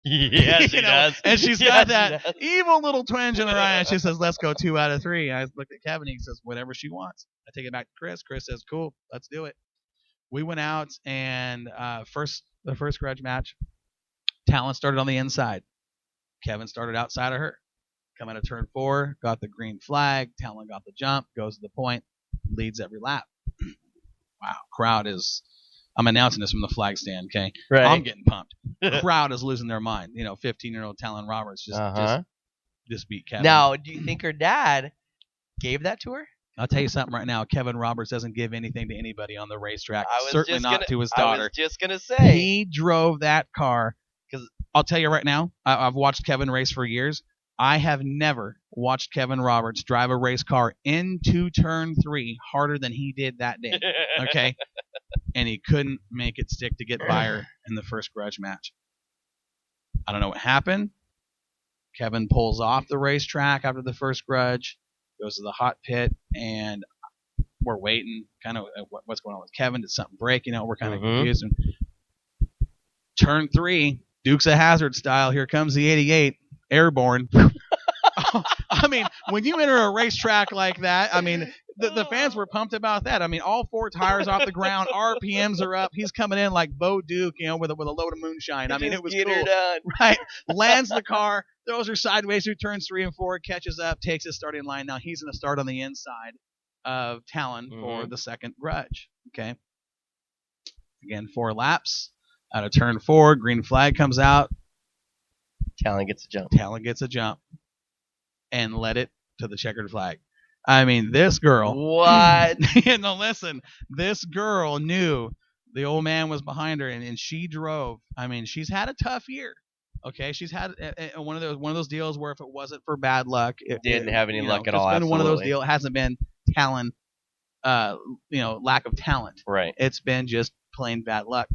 Yeah, she does. And she's Yeah, got she that does. evil little twinge in her eye, and she says, "Let's go 2 out of 3." I look at Kevin, and he says, "Whatever she wants." I take it back to Chris. Chris says, "Cool, let's do it." We went out, and the first grudge match, Talon started on the inside. Kevin started outside of her. Coming to turn 4, got the green flag. Talon got the jump, goes to the point, leads every lap. Wow, crowd is. I'm announcing this from the flag stand, okay? Right. I'm getting pumped. Crowd is losing their mind. 15-year-old Talon Roberts just beat Kevin. Now, do you think her dad gave that to her? I'll tell you something right now. Kevin Roberts doesn't give anything to anybody on the racetrack. I was Certainly just not gonna- to his I daughter. was just gonna say. He drove that car. Because I'll tell you right now, I've watched Kevin race for years. I have never watched Kevin Roberts drive a race car into turn 3 harder than he did that day. Okay? And he couldn't make it stick to get by her in the first grudge match. I don't know what happened. Kevin pulls off the racetrack after the first grudge, goes to the hot pit, and we're waiting, kind of what's going on with Kevin. Did something break? We're kind of confused. And turn 3, Dukes of Hazzard style. Here comes the 88, airborne. I mean, when you enter a racetrack like that, I mean, the fans were pumped about that. I mean, all 4 tires off the ground, RPMs are up. He's coming in like Bo Duke, with a load of moonshine. I mean, it was Get cool. her done. Right? Lands the car, throws her sideways through turns 3 and 4, catches up, takes his starting line. Now he's going to start on the inside of Talon for the second grudge. Okay. Again, 4 laps. Out of turn 4, green flag comes out. Talon gets a jump. Talon gets a jump and led it to the checkered flag. I mean, this girl. What? No, listen. This girl knew the old man was behind her, and she drove. I mean, she's had a tough year. Okay, she's had one of those deals where if it wasn't for bad luck, it Didn't have any luck at all. It's been one of those Absolutely. deals. It hasn't been talent, lack of talent. Right. It's been just plain bad luck.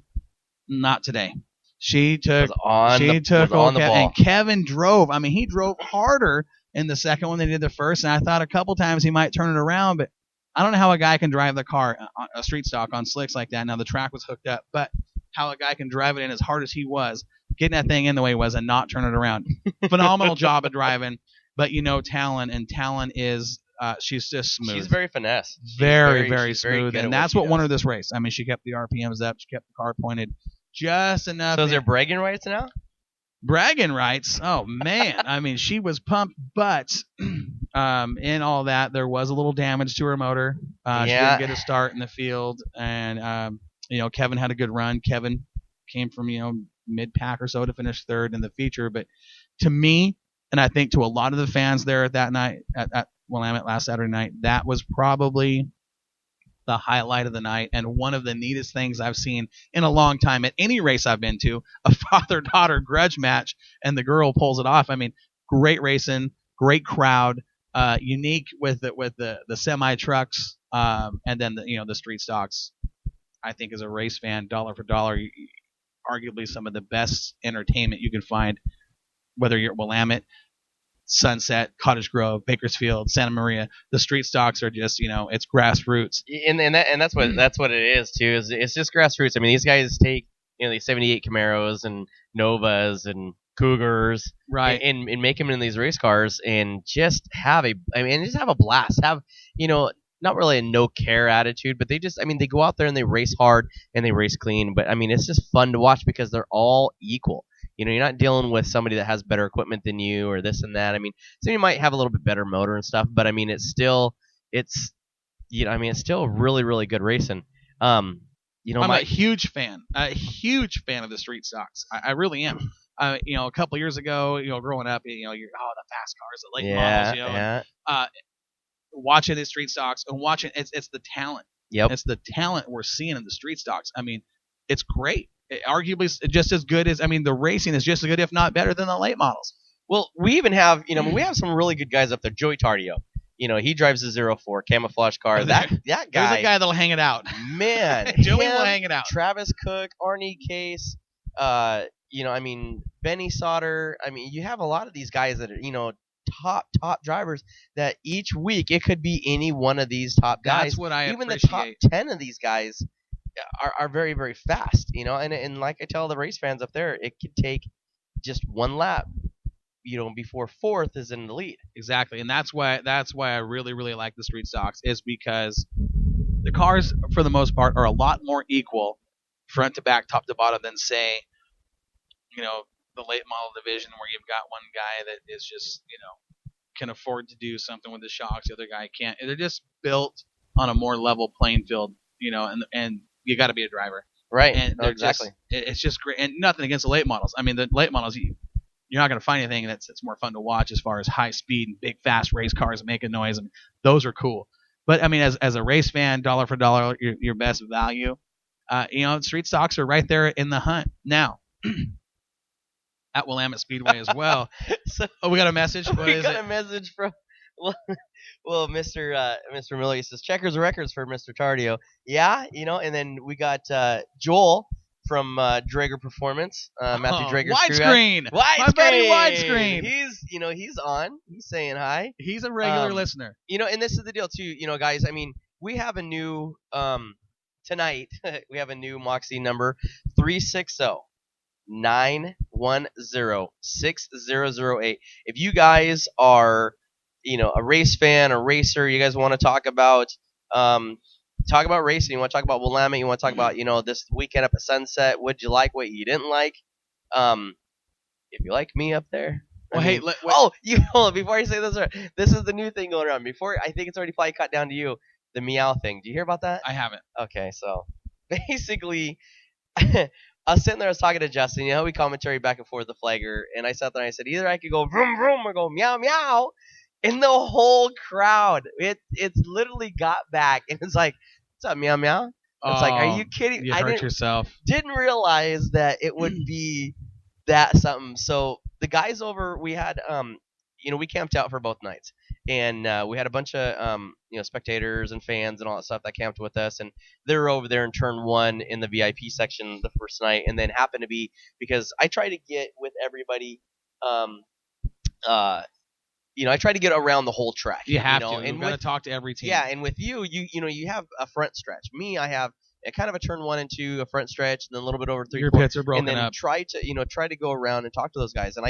Not today. She took Was on the old ball. and Kevin drove. I mean, he drove harder in the second one than he did the first, and I thought a couple times he might turn it around, but I don't know how a guy can drive the car, a street stock on slicks like that. Now the track was hooked up, but how a guy can drive it in as hard as he was, getting that thing in the way he was, and not turn it around. Phenomenal job of driving, but Talon is she's just smooth. She's very finesse. Very she's very smooth, good at and that's she what won does. her this race. I mean, she kept the RPMs up, she kept the car pointed just enough. So is there bragging rights now? Bragging rights? Oh man, I mean, she was pumped, but in all that, there was a little damage to her motor. She didn't get a start in the field, and Kevin had a good run. Kevin came from mid-pack or so to finish third in the feature, but to me, and I think to a lot of the fans there at that night at Willamette last Saturday night, that was probably the highlight of the night and one of the neatest things I've seen in a long time at any race I've been to, a father-daughter grudge match, and the girl pulls it off. I mean, great racing, great crowd, unique with the semi trucks, and then the street stocks. I think as a race fan, dollar for dollar, arguably some of the best entertainment you can find, whether you're at Willamette, Sunset, Cottage Grove, Bakersfield, Santa Maria. The street stocks are just, it's grassroots. And that's what it is too. It's just grassroots. I mean, these guys take these 78 Camaros and Novas and Cougars, right, and make them in these race cars and just have a blast. Have not really a no care attitude, but they go out there and they race hard and they race clean. But I mean, it's just fun to watch because they're all equal. You're not dealing with somebody that has better equipment than you or this and that. I mean, somebody might have a little bit better motor and stuff, but I mean, it's still really, really good racing. I'm a huge fan of the street stocks. I really am. A couple years ago, growing up, you're the fast cars, the late models, watching the street stocks and watching it's the talent. Yep. It's the talent we're seeing in the street stocks. I mean, it's great. Arguably just as good as, the racing is just as good, if not better, than the late models. Well, we even have, we have some really good guys up there. Joey Tardio, he drives a 04 camouflage car. That guy. There's a guy that'll hang it out. Man. Joey will hang it out. Travis Cook, Arnie Case, Benny Sauter. I mean, you have a lot of these guys that are, top drivers that each week it could be any one of these top guys. That's what I even appreciate. The top 10 of these guys are very, very fast, and like I tell the race fans up there, it could take just one lap, before fourth is in the lead. Exactly, and that's why I really really like the street stocks, is because the cars for the most part are a lot more equal, front to back, top to bottom, than say, the late model division where you've got one guy that is just can afford to do something with the shocks, the other guy can't. They're just built on a more level playing field, and you got to be a driver. Right. And exactly. It's just great, and nothing against the late models. I mean, the late models, you're not going to find anything that's more fun to watch as far as high speed and big fast race cars making noise. I mean, those are cool. But I mean, as a race fan, dollar for dollar, your best value. Street stocks are right there in the hunt now. At Willamette Speedway as well. We got a message. What is it? A message from well, Mr. Miller. He says checkers records for Mr. Tardio. Yeah, and then we got Joel from Drager Performance, Matthew Drager's widescreen. My buddy Widescreen. He's on. He's saying hi. He's a regular listener. And this is the deal too. Guys. I mean, we have a new tonight. We have a new Moxie number 360-910-6008. If you guys are, a race fan, a racer, you guys want to talk about racing, you want to talk about Willamette, you want to talk about, this weekend up at Sunset, what'd you like, what you didn't like, if you like me up there. Before I say this is the new thing going around. Before, I think it's already probably cut down to you, the meow thing. Do you hear about that? I haven't. Okay, so basically, I was sitting there, I was talking to Justin, we commentary back and forth the flagger, and I sat there and I said, either I could go vroom vroom or go meow meow, and the whole crowd, it's literally got back, and it's like, what's up, meow meow? It's like, are you kidding? You hurt yourself. Didn't realize that it would be that something. So the guys over, we had, we camped out for both nights, and we had a bunch of, spectators and fans and all that stuff that camped with us, and they were over there in turn one in the VIP section the first night, and then happened to be, because I try to get with everybody, I try to get around the whole track. You have to. You've got to talk to every team. Yeah, and with you have a front stretch. Me, I have a kind of a turn 1 and 2, a front stretch, and then a little bit over 3. Your pits are broken and then up. Try to go around and talk to those guys. And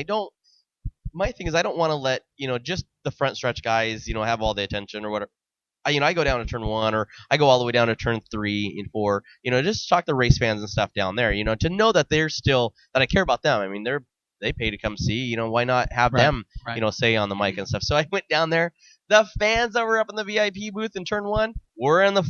my thing is I don't want to let just the front stretch guys have all the attention or whatever. I go down to turn 1, or I go all the way down to turn 3 and 4. Just talk to race fans and stuff down there. To know that they're still, that I care about them. I mean, they pay to come see, why not have them, say on the mic and stuff. So I went down there. The fans that were up in the VIP booth in turn 1 were in the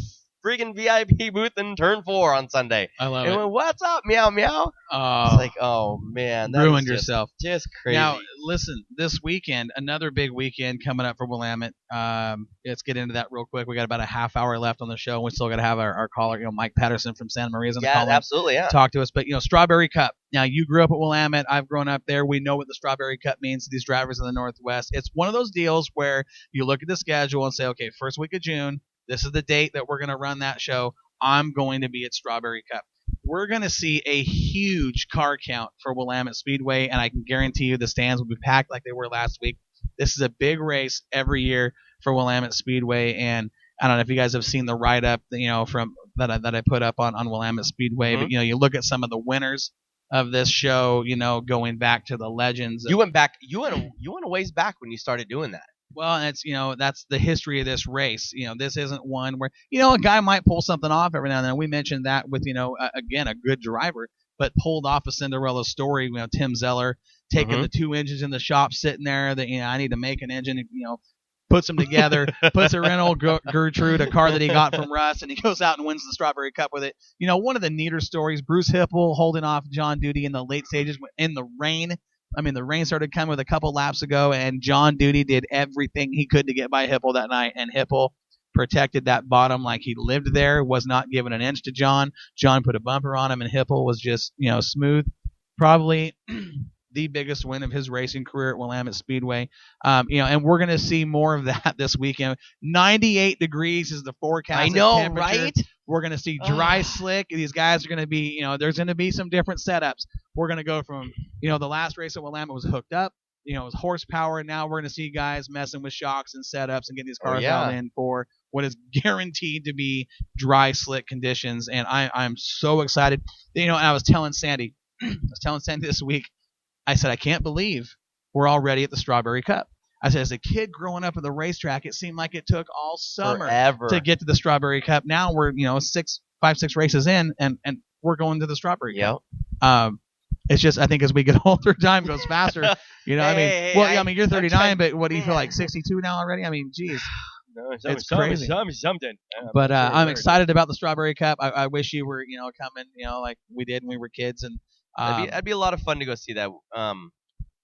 friggin' VIP booth in turn 4 on Sunday. I love it. Went, what's up, meow meow? It's like, oh man, that ruined yourself. Just crazy. Now listen, this weekend, another big weekend coming up for Willamette. Let's get into that real quick. We got about a half hour left on the show. We still got to have our caller, Mike Patterson from Santa Maria's on the call. Yeah, absolutely, yeah. Talk to us. But Strawberry Cup. Now you grew up at Willamette. I've grown up there. We know what the Strawberry Cup means to these drivers in the Northwest. It's one of those deals where you look at the schedule and say, okay, first week of June, this is the date that we're going to run that show. I'm going to be at Strawberry Cup. We're going to see a huge car count for Willamette Speedway, and I can guarantee you the stands will be packed like they were last week. This is a big race every year for Willamette Speedway, and I don't know if you guys have seen the write-up, from that I put up on Willamette Speedway, but you look at some of the winners of this show, going back to the legends. You went a ways back when you started doing that. Well, and it's that's the history of this race. This isn't one where a guy might pull something off every now and then. We mentioned that with again, a good driver, but pulled off a Cinderella story. Tim Zeller taking the 2 engines in the shop, sitting there. That I need to make an engine. Puts them together, puts a rental Gertrude, a car that he got from Russ, and he goes out and wins the Strawberry Cup with it. One of the neater stories, Bruce Hipple holding off John Duty in the late stages in the rain. I mean, the rain started coming with a couple laps ago, and John Duty did everything he could to get by Hipple that night, and Hipple protected that bottom like he lived there, was not giving an inch to John. John put a bumper on him, and Hipple was just, smooth. Probably the biggest win of his racing career at Willamette Speedway. And we're going to see more of that this weekend. 98 degrees is the forecast. I know, temperature. Right? We're going to see dry slick. These guys are going to be, there's going to be some different setups. We're going to go from, the last race at Willamette was hooked up. It was horsepower. Now we're going to see guys messing with shocks and setups and getting these cars out in for what is guaranteed to be dry, slick conditions. And I'm so excited. And I was telling Sandy this week, I said, I can't believe we're already at the Strawberry Cup. I said, as a kid growing up at the racetrack, it seemed like it took all summer to get to the Strawberry Cup. Now we're 5, 6 races in, and we're going to the Strawberry Cup. It's just, I think as we get older, time goes faster. I mean, you're 39, but what do you feel like, 62 now already? I mean, geez. No, it's crazy. Something. But I'm excited about the Strawberry Cup. I wish you were, coming, like we did when we were kids. And that'd be a lot of fun to go see that.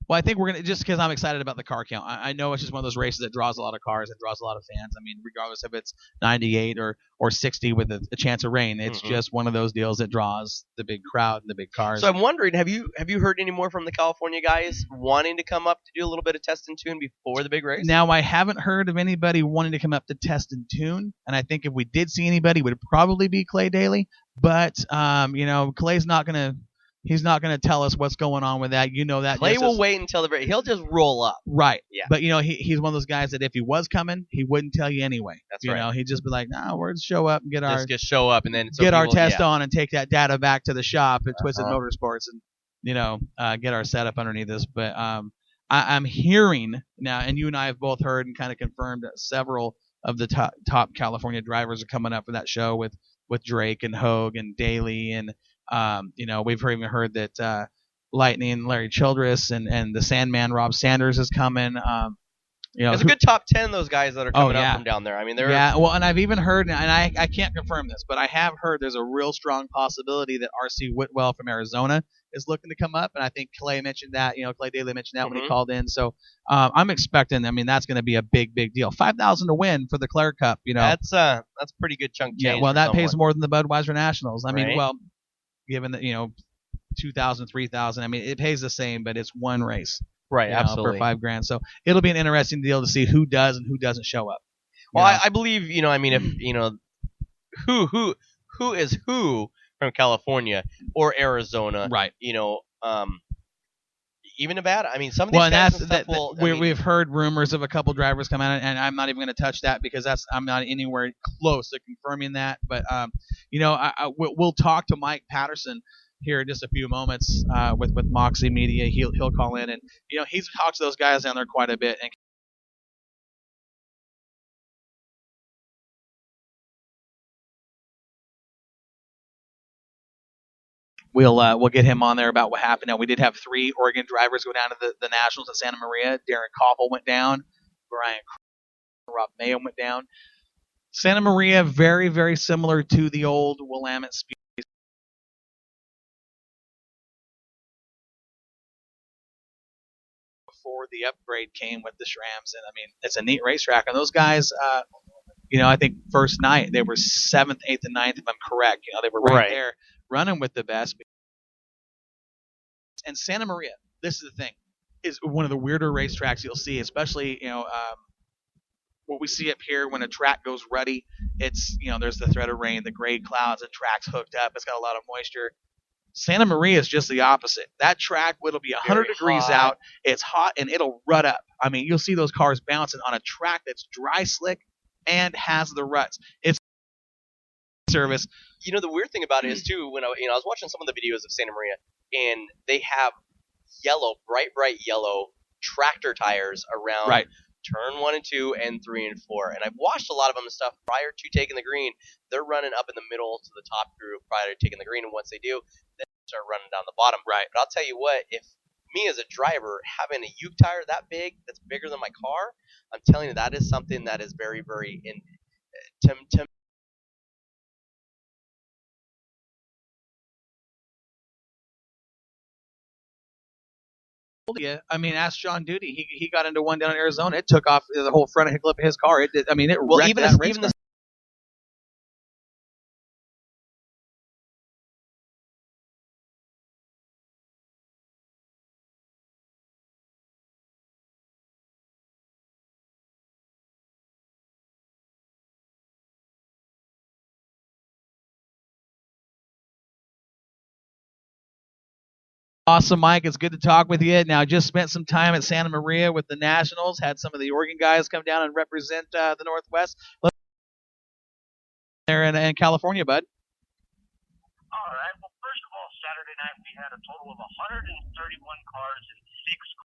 Well, I think we're gonna, just because I'm excited about the car count. I know it's just one of those races that draws a lot of cars, and draws a lot of fans. I mean, regardless if it's 98 or 60 with a chance of rain, it's just one of those deals that draws the big crowd and the big cars. So I'm wondering, have you heard any more from the California guys wanting to come up to do a little bit of test and tune before the big race? Now, I haven't heard of anybody wanting to come up to test and tune, and I think if we did see anybody, it would probably be Clay Daly. But Clay's not gonna. He's not going to tell us what's going on with that. You know that. Clay will wait until the. He'll just roll up. Right. Yeah. But he's one of those guys that if he was coming, he wouldn't tell you anyway. That's right. He'd just be like, "No, we're just show up and get show up and then get our test on and take that data back to the shop at Twisted Motorsports and get our setup underneath us." But I'm hearing now, and you and I have both heard and kind of confirmed that several of the top California drivers are coming up for that show with Drake and Hogue and Daly and. We've even heard that Lightning, Larry Childress, and the Sandman, Rob Sanders, is coming. It's a good top 10, those guys that are coming up from down there. I mean, they're well, and I've even heard, and I can't confirm this, but I have heard there's a real strong possibility that R.C. Whitwell from Arizona is looking to come up, and I think Clay mentioned that. Clay Daly mentioned that when he called in. So I'm expecting. I mean, that's going to be a big deal. $5,000 to win for the Claire Cup. That's a pretty good chunk. Yeah, well, that pays more than the Budweiser Nationals. I mean, well. Given that $2,000, $3,000, I mean it pays the same, but it's one race, right? Absolutely, for $5,000. So it'll be an interesting deal to see who does and who doesn't show up. Well, I believe I mean if who is who from California or Arizona, right? Even Nevada. I mean, some of these guys and stuff we've heard rumors of a couple drivers coming out, and I'm not even going to touch that because I'm not anywhere close to confirming that. But we'll talk to Mike Patterson here in just a few moments with Moxie Media. He'll call in, and he's talked to those guys down there quite a bit. And We'll get him on there about what happened. Now, we did have 3 Oregon drivers go down to the Nationals at Santa Maria. Darren Koffel went down. Brian Rob Mayo went down. Santa Maria, very, very similar to the old Willamette Speed. Before the upgrade came with the SRAMs, and I mean, it's a neat racetrack. And those guys, I think first night they were 7th, 8th, and 9th, if I'm correct. They were right there running with the best. And Santa Maria, this is the thing, is one of the weirder racetracks you'll see, especially what we see up here when a track goes ruddy. It's there's the threat of rain, the gray clouds, and track's hooked up. It's got a lot of moisture. Santa Maria is just the opposite. That track, it'll be 100 degrees out. It's hot and it'll rut up. I mean, you'll see those cars bouncing on a track that's dry slick and has the ruts. It's service. The weird thing about it is too, when I was watching some of the videos of Santa Maria, and they have bright yellow tractor tires around turn 1 and 2 and 3 and 4. And I've watched a lot of them and stuff prior to taking the green. They're running up in the middle to the top group prior to taking the green, and once they do, then they start running down the bottom. Right. But I'll tell you what, if me as a driver having a Uke tire that big, that's bigger than my car, I'm telling you that is something that is very, very to I mean, ask John Duty. He got into one down in Arizona. It took off the whole front clip of his car. It wrecked even that race. Awesome, Mike. It's good to talk with you. Now, just spent some time at Santa Maria with the Nationals. Had some of the Oregon guys come down and represent the Northwest. There in California, bud. All right. Well, first of all, Saturday night we had a total of 131 cars and 6